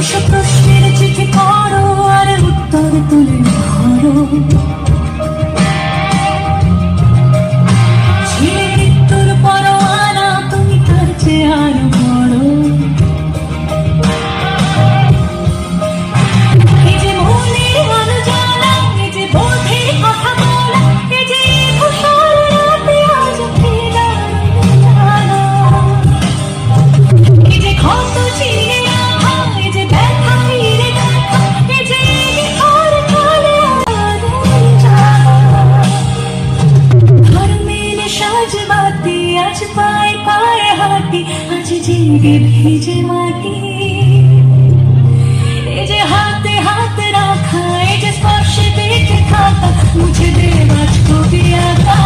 দুশো প্রশ্নের চিঠি করো আর উত্তর তুলে ধরো। ছিলে মৃত্যুর পরোয়ানা, তুমি তার চেয়ে আরো বড়। এই যে মনের আলো জ্বালা, এই যে বোধের কথা বলা, এই যে ধূসর রাতে আজ ফিরে আলো। এই যে ক্ষত চিরে রাখা, এই যে ব্যথা ফিরে দেখা, এই যে বিফল কালে আলোর জ্বালা। ধর্মের সাজবাতি আজ পায়ে পায়ে হাঁটি, আজ জেগে ভিজে মাটি। এই যে হাতে হাত রাখা, এই যে স্পর্শে বেঁচে থাকা, মুছে দে আজ কবি আঁকা।